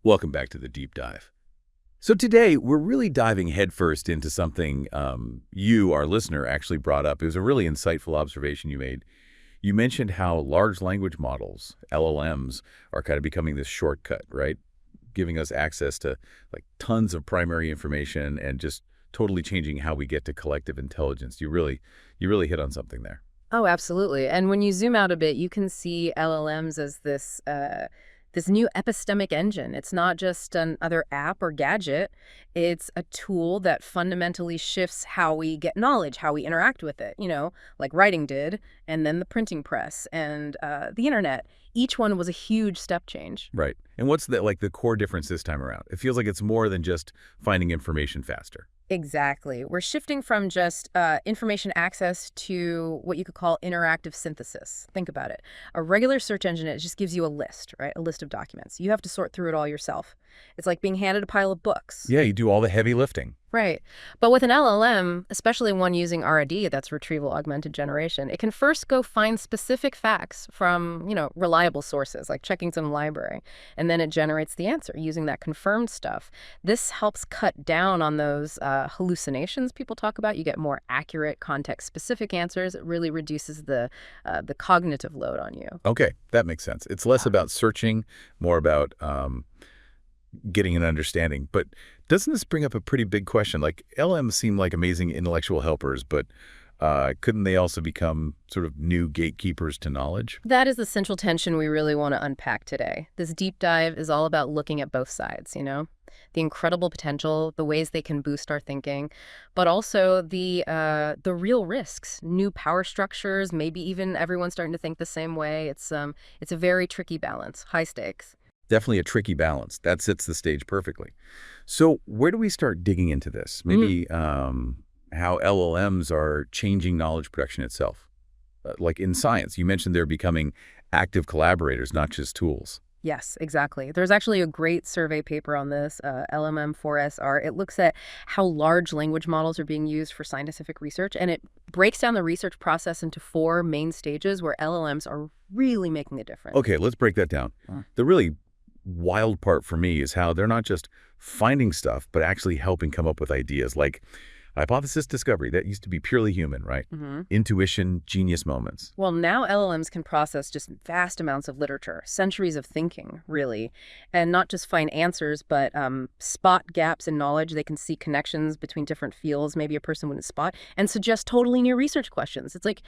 Welcome back to the deep dive. So today, we're really diving headfirst into something you, our listener, actually brought up. It was a really insightful observation you made. You mentioned how large language models, LLMs, are kind of becoming this shortcut, right? Giving us access to like tons of primary information and just totally changing how we get to collective intelligence. You really hit on something there. Oh, absolutely. And when you zoom out a bit, you can see LLMs as this new epistemic engine. It's not just another app or gadget. It's a tool that fundamentally shifts how we get knowledge, how we interact with it, like writing did, and then the printing press and the internet. Each one was a huge step change. Right. And what's the core difference this time around? It feels like it's more than just finding information faster. Exactly. We're shifting from just information access to what you could call interactive synthesis. Think about it. A regular search engine, it just gives you a list, right? A list of documents. You have to sort through it all yourself. It's like being handed a pile of books. Yeah, you do all the heavy lifting. Right. But with an LLM, especially one using RAD, that's retrieval augmented generation, it can first go find specific facts from, reliable sources, like checking some library. And then it generates the answer using that confirmed stuff. This helps cut down on those hallucinations people talk about. You get more accurate, context-specific answers. It really reduces the cognitive load on you. Okay, that makes sense. It's less about searching, more about getting an understanding. But doesn't this bring up a pretty big question? Like, LMs seem like amazing intellectual helpers, but couldn't they also become sort of new gatekeepers to knowledge? That is the central tension we really want to unpack today. This deep dive is all about looking at both sides, the incredible potential, the ways they can boost our thinking, but also the real risks, new power structures, maybe even everyone starting to think the same way. It's a very tricky balance, high stakes. Definitely a tricky balance. That sets the stage perfectly. So where do we start digging into this? Maybe how LLMs are changing knowledge production itself. Like in science, you mentioned they're becoming active collaborators, not just tools. Yes, exactly. There's actually a great survey paper on this, LMM4SR. It looks at how large language models are being used for scientific research, and it breaks down the research process into 4 main stages where LLMs are really making a difference. Okay, let's break that down. The really wild part for me is how they're not just finding stuff, but actually helping come up with ideas like hypothesis discovery. That used to be purely human, right? Intuition, genius moments. Well, now LLMs can process just vast amounts of literature, centuries of thinking, really, and not just find answers, but spot gaps in knowledge. They can see connections between different fields maybe a person wouldn't spot, and suggest totally new research questions. It's like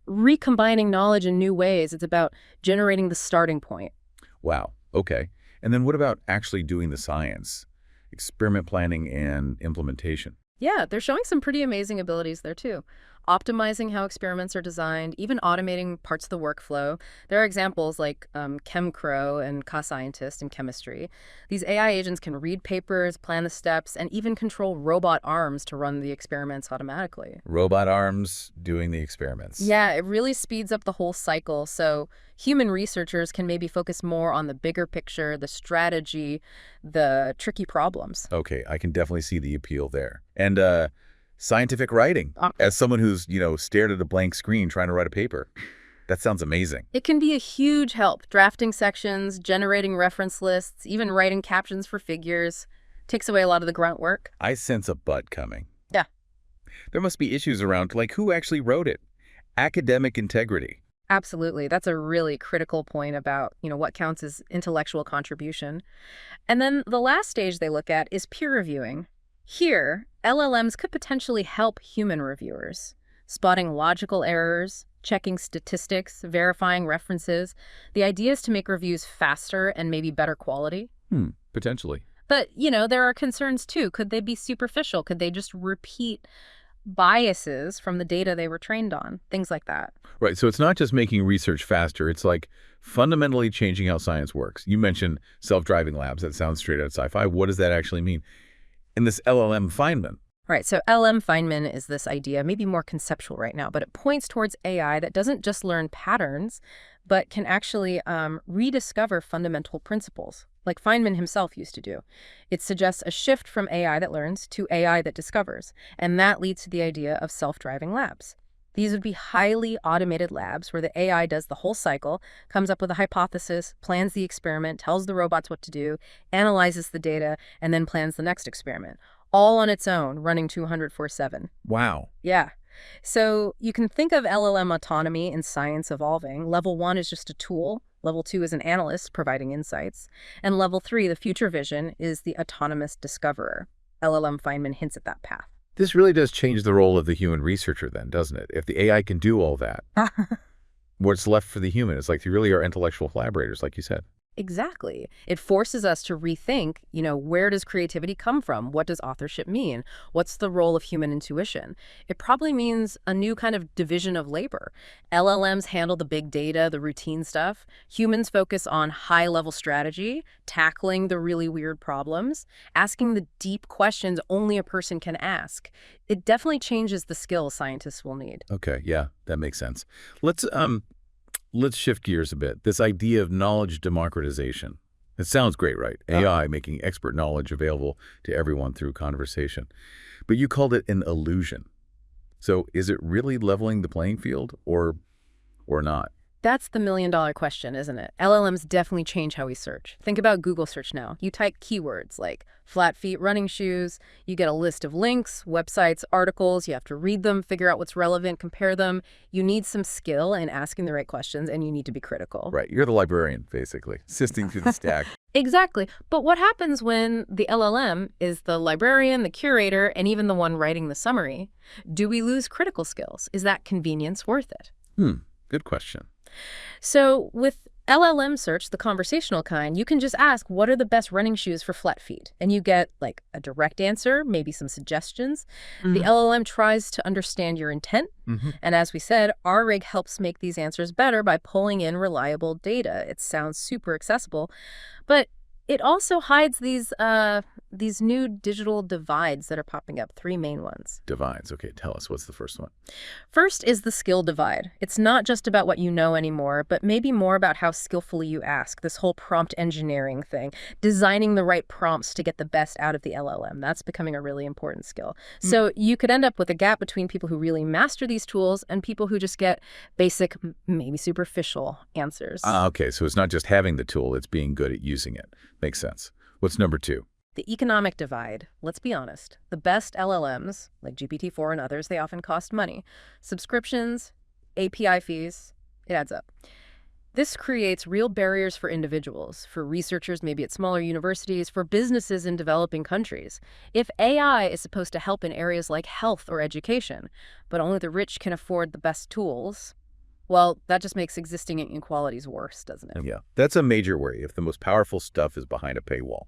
recombining knowledge in new ways. It's about generating the starting point. Wow. Okay. And then what about actually doing the science, experiment planning and implementation? Yeah, they're showing some pretty amazing abilities there, too. Optimizing how experiments are designed, even automating parts of the workflow. There are examples like ChemCrow and Ka-Scientist in chemistry. These AI agents can read papers, plan the steps, and even control robot arms to run the experiments automatically. Robot arms doing the experiments. Yeah, it really speeds up the whole cycle. So human researchers can maybe focus more on the bigger picture, the strategy, the tricky problems. Okay, I can definitely see the appeal there. And scientific writing. As someone who's, stared at a blank screen trying to write a paper, that sounds amazing. It can be a huge help. Drafting sections, generating reference lists, even writing captions for figures. Takes away a lot of the grunt work. I sense a but coming. Yeah. There must be issues around, like who actually wrote it? Academic integrity. Absolutely. That's a really critical point about, what counts as intellectual contribution. And then the last stage they look at is peer reviewing. Here, LLMs could potentially help human reviewers, spotting logical errors, checking statistics, verifying references. The idea is to make reviews faster and maybe better quality. Potentially. But, there are concerns too. Could they be superficial? Could they just repeat biases from the data they were trained on? Things like that. Right. So it's not just making research faster. It's like fundamentally changing how science works. You mentioned self-driving labs. That sounds straight out of sci-fi. What does that actually mean? In this LLM Feynman. Right, so LM Feynman is this idea, maybe more conceptual right now, but it points towards AI that doesn't just learn patterns, but can actually rediscover fundamental principles, like Feynman himself used to do. It suggests a shift from AI that learns to AI that discovers, and that leads to the idea of self-driving labs. These would be highly automated labs where the AI does the whole cycle, comes up with a hypothesis, plans the experiment, tells the robots what to do, analyzes the data, and then plans the next experiment. All on its own, running 204/7. Wow. Yeah. So you can think of LLM autonomy in science evolving. Level 1 is just a tool. Level 2 is an analyst providing insights. And level 3, the future vision, is the autonomous discoverer. LLM Feynman hints at that path. This really does change the role of the human researcher then, doesn't it? If the AI can do all that, what's left for the human? It's like they really are intellectual collaborators, like you said. Exactly. It forces us to rethink, where does creativity come from? What does authorship mean? What's the role of human intuition? It probably means a new kind of division of labor. LLMs handle the big data, the routine stuff. Humans focus on high-level strategy, tackling the really weird problems, asking the deep questions only a person can ask. It definitely changes the skills scientists will need. Okay, yeah, that makes sense. Let's shift gears a bit. This idea of knowledge democratization. It sounds great, right? AI making expert knowledge available to everyone through conversation. But you called it an illusion. So is it really leveling the playing field or not? That's the million-dollar question, isn't it? LLMs definitely change how we search. Think about Google search now. You type keywords like flat feet running shoes, you get a list of links, websites, articles, you have to read them, figure out what's relevant, compare them. You need some skill in asking the right questions, and you need to be critical. Right, you're the librarian, basically, sifting through the stack. Exactly. But what happens when the LLM is the librarian, the curator, and even the one writing the summary? Do we lose critical skills? Is that convenience worth it? Good question. So with LLM search, the conversational kind, you can just ask, what are the best running shoes for flat feet? And you get like a direct answer, maybe some suggestions. The LLM tries to understand your intent. And as we said, RRig helps make these answers better by pulling in reliable data. It sounds super accessible, but it also hides these new digital divides that are popping up, 3 main ones. Divides. Okay, tell us. What's the first one? First is the skill divide. It's not just about what you know anymore, but maybe more about how skillfully you ask, this whole prompt engineering thing, designing the right prompts to get the best out of the LLM. That's becoming a really important skill. So you could end up with a gap between people who really master these tools and people who just get basic, maybe superficial answers. Okay, so it's not just having the tool, it's being good at using it. Makes sense. What's number 2? The economic divide. Let's be honest. The best LLMs, like GPT-4 and others, they often cost money. Subscriptions, API fees, it adds up. This creates real barriers for individuals, for researchers maybe at smaller universities, for businesses in developing countries. If AI is supposed to help in areas like health or education, but only the rich can afford the best tools, well, that just makes existing inequalities worse, doesn't it? Yeah, that's a major worry if the most powerful stuff is behind a paywall.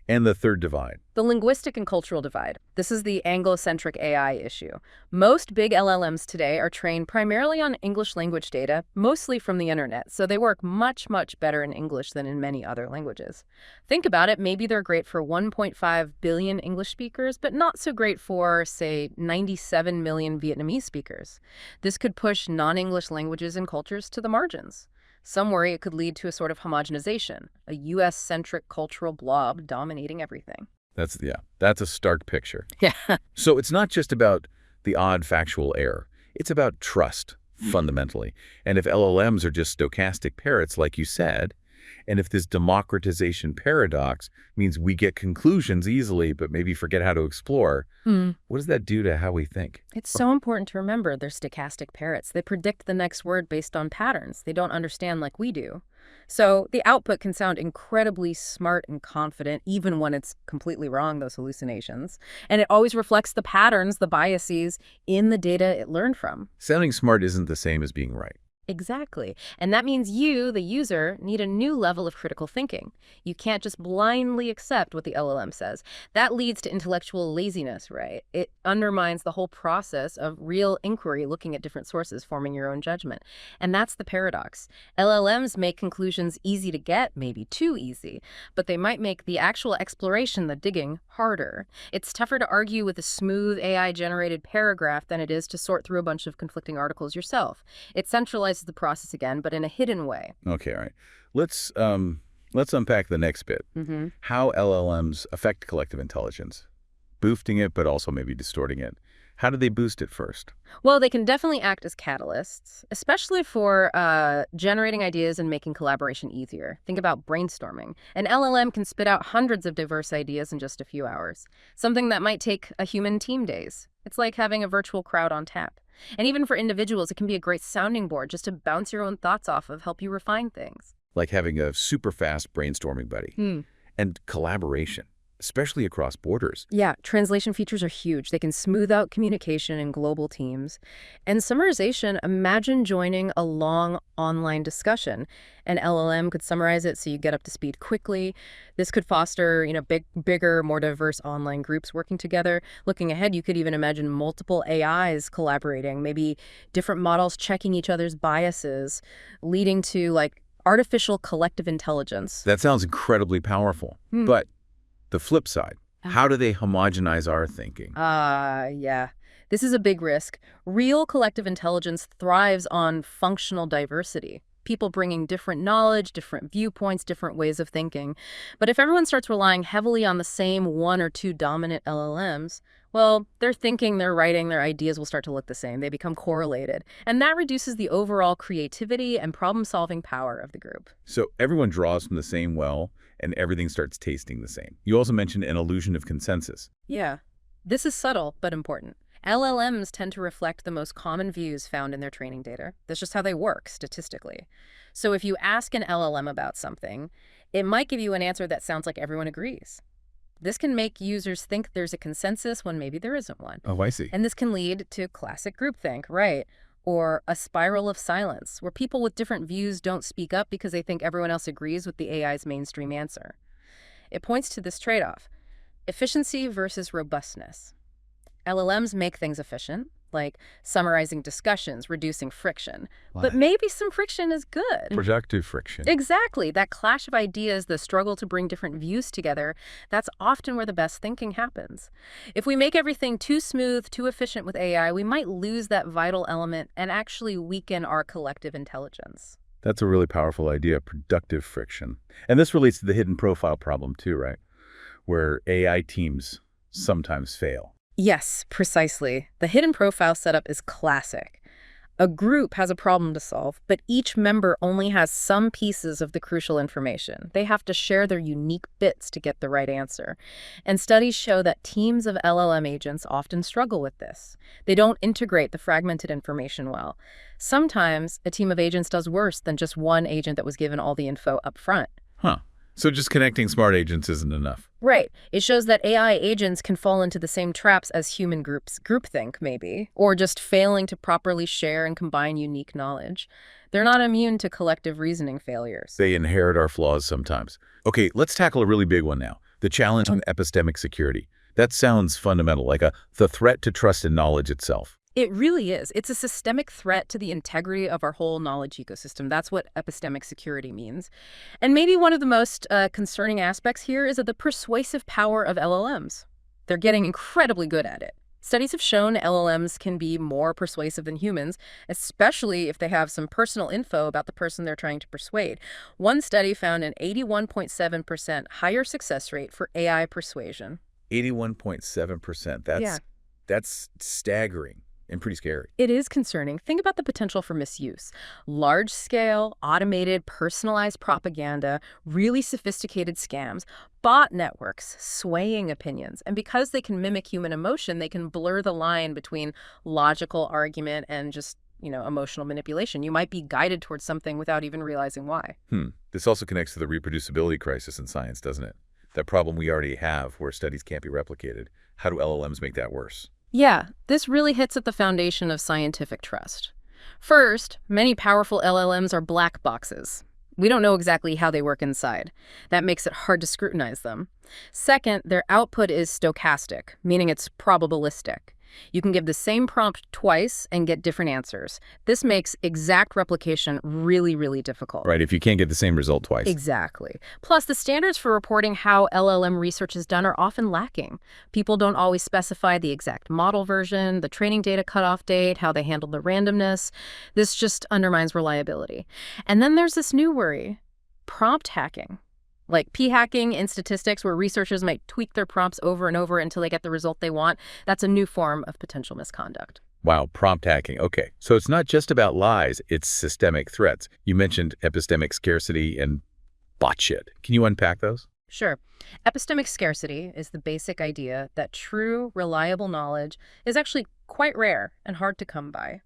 And the third divide. The linguistic and cultural divide. This is the Anglo-centric AI issue. Most big LLMs today are trained primarily on English language data, mostly from the internet, so they work much, much better in English than in many other languages. Think about it, maybe they're great for 1.5 billion English speakers, but not so great for, say, 97 million Vietnamese speakers. This could push non-English languages and cultures to the margins. Some worry it could lead to a sort of homogenization, a U.S.-centric cultural blob dominating everything. That's a stark picture. Yeah. So it's not just about the odd factual error. It's about trust, fundamentally. And if LLMs are just stochastic parrots, like you said, and if this democratization paradox means we get conclusions easily but maybe forget how to explore, what does that do to how we think? It's so important to remember they're stochastic parrots. They predict the next word based on patterns they don't understand like we do. So the output can sound incredibly smart and confident, even when it's completely wrong, those hallucinations. And it always reflects the patterns, the biases in the data it learned from. Sounding smart isn't the same as being right. Exactly. And that means you, the user, need a new level of critical thinking. You can't just blindly accept what the LLM says. That leads to intellectual laziness, right? It undermines the whole process of real inquiry, looking at different sources, forming your own judgment. And that's the paradox. LLMs make conclusions easy to get, maybe too easy, but they might make the actual exploration, the digging, harder. It's tougher to argue with a smooth AI-generated paragraph than it is to sort through a bunch of conflicting articles yourself. It centralizes the process again, but in a hidden way. Okay, all right. Let's unpack the next bit. How LLMs affect collective intelligence, boosting it, but also maybe distorting it. How do they boost it first? Well, they can definitely act as catalysts, especially for generating ideas and making collaboration easier. Think about brainstorming. An LLM can spit out hundreds of diverse ideas in just a few hours, something that might take a human team days. It's like having a virtual crowd on tap. And even for individuals, it can be a great sounding board just to bounce your own thoughts off of, help you refine things. Like having a super fast brainstorming buddy. And collaboration, especially across borders. Yeah, translation features are huge. They can smooth out communication in global teams. And summarization, imagine joining a long online discussion. An LLM could summarize it so you get up to speed quickly. This could foster, bigger, more diverse online groups working together. Looking ahead, you could even imagine multiple AIs collaborating, maybe different models checking each other's biases, leading to artificial collective intelligence. That sounds incredibly powerful. But the flip side, how do they homogenize our thinking? Yeah. This is a big risk. Real collective intelligence thrives on functional diversity. People bringing different knowledge, different viewpoints, different ways of thinking. But if everyone starts relying heavily on the same one or two dominant LLMs, well, their thinking, their writing, their ideas will start to look the same. They become correlated. And that reduces the overall creativity and problem-solving power of the group. So everyone draws from the same well, and everything starts tasting the same. You also mentioned an illusion of consensus. Yeah. This is subtle, but important. LLMs tend to reflect the most common views found in their training data. That's just how they work statistically. So if you ask an LLM about something, it might give you an answer that sounds like everyone agrees. This can make users think there's a consensus when maybe there isn't one. Oh, I see. And this can lead to classic groupthink, right? Or a spiral of silence, where people with different views don't speak up because they think everyone else agrees with the AI's mainstream answer. It points to this trade-off: efficiency versus robustness. LLMs make things efficient, like summarizing discussions, reducing friction. But maybe some friction is good. Productive friction. Exactly. That clash of ideas, the struggle to bring different views together, that's often where the best thinking happens. If we make everything too smooth, too efficient with AI, we might lose that vital element and actually weaken our collective intelligence. That's a really powerful idea, productive friction. And this relates to the hidden profile problem too, right? Where AI teams sometimes fail. Yes, precisely. The hidden profile setup is classic. A group has a problem to solve, but each member only has some pieces of the crucial information. They have to share their unique bits to get the right answer. And studies show that teams of LLM agents often struggle with this. They don't integrate the fragmented information well. Sometimes a team of agents does worse than just one agent that was given all the info up front. So just connecting smart agents isn't enough. Right. It shows that AI agents can fall into the same traps as human groups, groupthink maybe, or just failing to properly share and combine unique knowledge. They're not immune to collective reasoning failures. They inherit our flaws sometimes. Okay, let's tackle a really big one now. The challenge on epistemic security. That sounds fundamental, like the threat to trust in knowledge itself. It really is. It's a systemic threat to the integrity of our whole knowledge ecosystem. That's what epistemic security means. And maybe one of the most concerning aspects here is the persuasive power of LLMs. They're getting incredibly good at it. Studies have shown LLMs can be more persuasive than humans, especially if they have some personal info about the person they're trying to persuade. One study found an 81.7% higher success rate for AI persuasion. 81.7%. That's staggering. And pretty scary. It is concerning. Think about the potential for misuse. Large-scale, automated, personalized propaganda, really sophisticated scams, bot networks, swaying opinions. And because they can mimic human emotion, they can blur the line between logical argument and just, emotional manipulation. You might be guided towards something without even realizing why. This also connects to the reproducibility crisis in science, doesn't it? That problem we already have where studies can't be replicated. How do LLMs make that worse? Yeah, this really hits at the foundation of scientific trust. First, many powerful LLMs are black boxes. We don't know exactly how they work inside. That makes it hard to scrutinize them. Second, their output is stochastic, meaning it's probabilistic. You can give the same prompt twice and get different answers. This makes exact replication really, really difficult. Right, if you can't get the same result twice. Exactly. Plus, the standards for reporting how LLM research is done are often lacking. People don't always specify the exact model version, the training data cutoff date, how they handle the randomness. This just undermines reliability. And then there's this new worry: prompt hacking. Like p-hacking in statistics, where researchers might tweak their prompts over and over until they get the result they want. That's a new form of potential misconduct. Wow, prompt hacking. Okay, so it's not just about lies, it's systemic threats. You mentioned epistemic scarcity and bot shit. Can you unpack those? Sure. Epistemic scarcity is the basic idea that true, reliable knowledge is actually quite rare and hard to come by.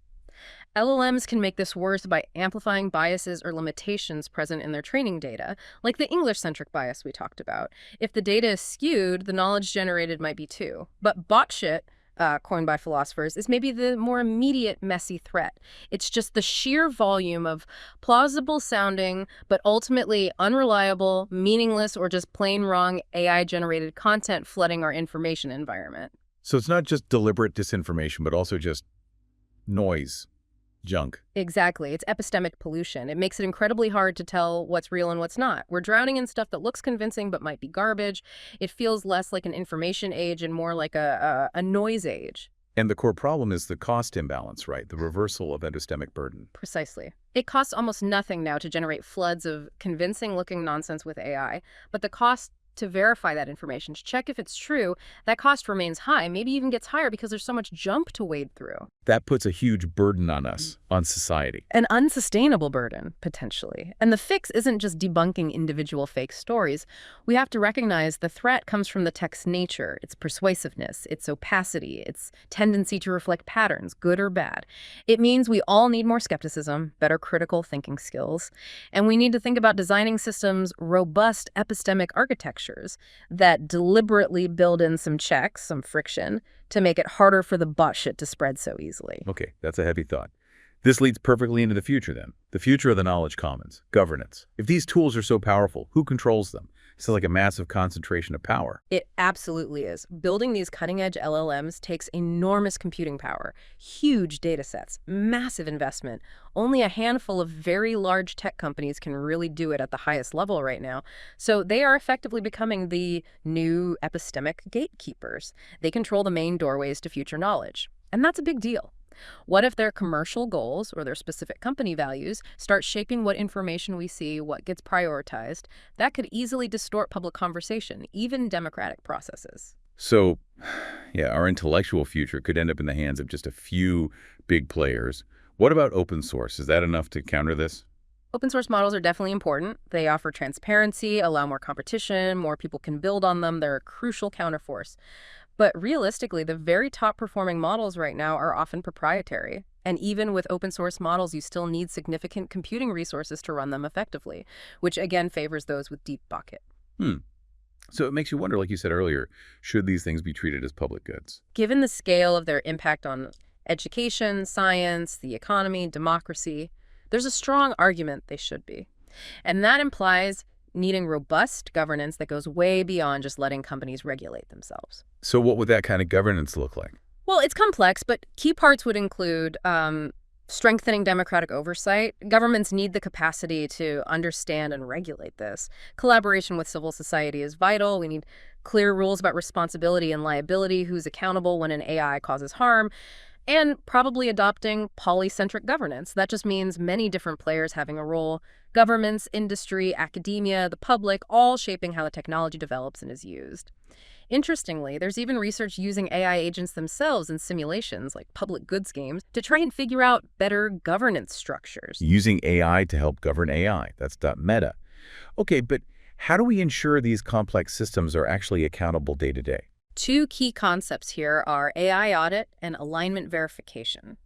LLMs can make this worse by amplifying biases or limitations present in their training data, like the English-centric bias we talked about. If the data is skewed, the knowledge generated might be too. But bot shit, coined by philosophers, is maybe the more immediate, messy threat. It's just the sheer volume of plausible-sounding, but ultimately unreliable, meaningless, or just plain wrong AI-generated content flooding our information environment. So it's not just deliberate disinformation, but also just noise, junk. Exactly. It's epistemic pollution. It makes it incredibly hard to tell what's real and what's not. We're drowning in stuff that looks convincing but might be garbage. It feels less like an information age and more like a noise age. And the core problem is the cost imbalance, right? The reversal of epistemic burden. Precisely. It costs almost nothing now to generate floods of convincing-looking nonsense with AI, but the cost to verify that information, to check if it's true, that cost remains high, maybe even gets higher because there's so much junk to wade through. That puts a huge burden on us, on society. An unsustainable burden, potentially. And the fix isn't just debunking individual fake stories. We have to recognize the threat comes from the text's nature, its persuasiveness, its opacity, its tendency to reflect patterns, good or bad. It means we all need more skepticism, better critical thinking skills, and we need to think about designing systems, robust epistemic architectures that deliberately build in some checks, some friction, to make it harder for the bot shit to spread so easily. Okay, that's a heavy thought. This leads perfectly into the future then. The future of the knowledge commons, governance. If these tools are so powerful, who controls them? It's like a massive concentration of power. It absolutely is. Building these cutting-edge LLMs takes enormous computing power, huge data sets, massive investment. Only a handful of very large tech companies can really do it at the highest level right now. So they are effectively becoming the new epistemic gatekeepers. They control the main doorways to future knowledge. And that's a big deal. What if their commercial goals or their specific company values start shaping what information we see, what gets prioritized? That could easily distort public conversation, even democratic processes. So, yeah, our intellectual future could end up in the hands of just a few big players. What about open source? Is that enough to counter this? Open source models are definitely important. They offer transparency, allow more competition, more people can build on them. They're a crucial counterforce. But realistically, the very top performing models right now are often proprietary. And even with open source models, you still need significant computing resources to run them effectively, which again favors those with deep bucket. So it makes you wonder, like you said earlier, should these things be treated as public goods? Given the scale of their impact on education, science, the economy, democracy, there's a strong argument they should be. And that implies needing robust governance that goes way beyond just letting companies regulate themselves. So what would that kind of governance look like? Well, it's complex, but key parts would include strengthening democratic oversight. Governments need the capacity to understand and regulate this. Collaboration with civil society is vital. We need clear rules about responsibility and liability, who's accountable when an AI causes harm, and probably adopting polycentric governance. That just means many different players having a role. Governments, industry, academia, the public, all shaping how the technology develops and is used. Interestingly, there's even research using AI agents themselves in simulations, like public goods games, to try and figure out better governance structures. Using AI to help govern AI. That's .meta. Okay, but how do we ensure these complex systems are actually accountable day to day? Two key concepts here are AI audit and alignment verification.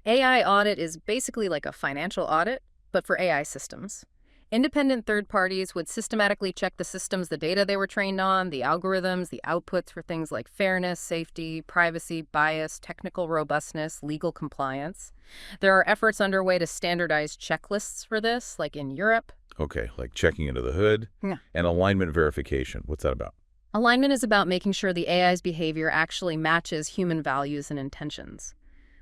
AI audit is basically like a financial audit, but for AI systems. Independent third parties would systematically check the systems, the data they were trained on, the algorithms, the outputs for things like fairness, safety, privacy, bias, technical robustness, legal compliance. There are efforts underway to standardize checklists for this, like in Europe. Okay, like checking into the hood. Yeah. And alignment verification. What's that about? Alignment is about making sure the AI's behavior actually matches human values and intentions.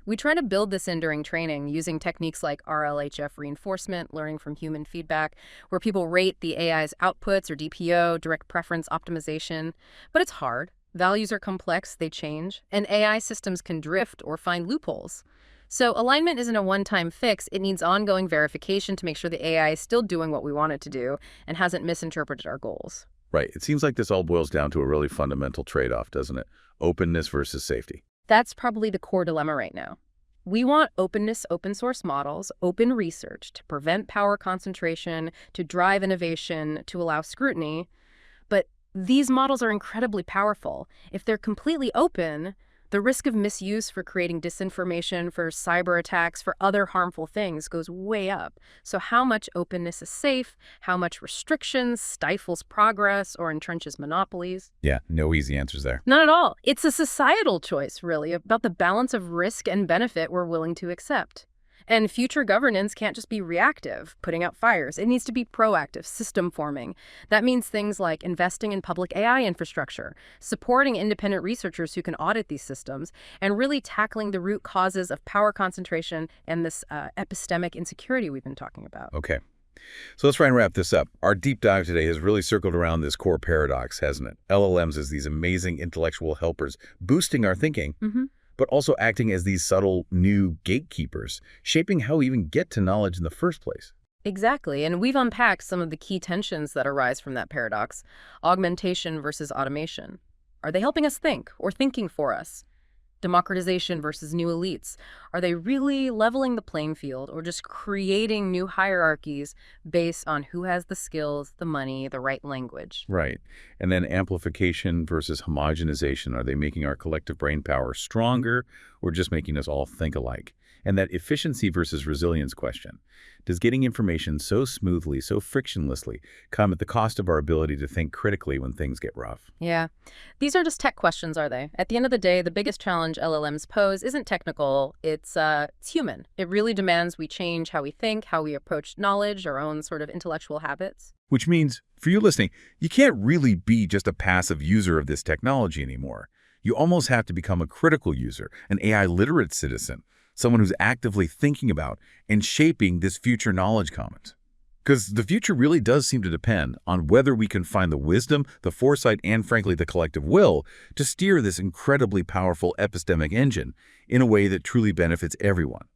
We try to build this in during training using techniques like RLHF reinforcement, learning from human feedback, where people rate the AI's outputs or DPO, direct preference optimization. But it's hard. Values are complex, they change, and AI systems can drift or find loopholes. So alignment isn't a one-time fix. It needs ongoing verification to make sure the AI is still doing what we want it to do and hasn't misinterpreted our goals. Right. It seems like this all boils down to a really fundamental trade-off, doesn't it? Openness versus safety. That's probably the core dilemma right now. We want openness, open source models, open research to prevent power concentration, to drive innovation, to allow scrutiny. But these models are incredibly powerful. If they're completely open, the risk of misuse for creating disinformation, for cyber attacks, for other harmful things goes way up. So how much openness is safe? How much restrictions stifles progress or entrenches monopolies? Yeah, no easy answers there. Not at all. It's a societal choice, really, about the balance of risk and benefit we're willing to accept. And future governance can't just be reactive, putting out fires. It needs to be proactive, system forming. That means things like investing in public AI infrastructure, supporting independent researchers who can audit these systems, and really tackling the root causes of power concentration and this epistemic insecurity we've been talking about. Okay. So let's try and wrap this up. Our deep dive today has really circled around this core paradox, hasn't it? LLMs as these amazing intellectual helpers boosting our thinking, but also acting as these subtle new gatekeepers, shaping how we even get to knowledge in the first place. Exactly, and we've unpacked some of the key tensions that arise from that paradox. Augmentation versus automation. Are they helping us think or thinking for us? Democratization versus new elites. Are they really leveling the playing field or just creating new hierarchies based on who has the skills, the money, the right language? Right. And then amplification versus homogenization. Are they making our collective brain power stronger or just making us all think alike? And that efficiency versus resilience question. Does getting information so smoothly, so frictionlessly, come at the cost of our ability to think critically when things get rough? Yeah. These are just tech questions, are they? At the end of the day, the biggest challenge LLMs pose isn't technical, it's human. It really demands we change how we think, how we approach knowledge, our own sort of intellectual habits. Which means, for you listening, you can't really be just a passive user of this technology anymore. You almost have to become a critical user, an AI-literate citizen, someone who's actively thinking about and shaping this future knowledge commons. Because the future really does seem to depend on whether we can find the wisdom, the foresight, and frankly, the collective will to steer this incredibly powerful epistemic engine in a way that truly benefits everyone.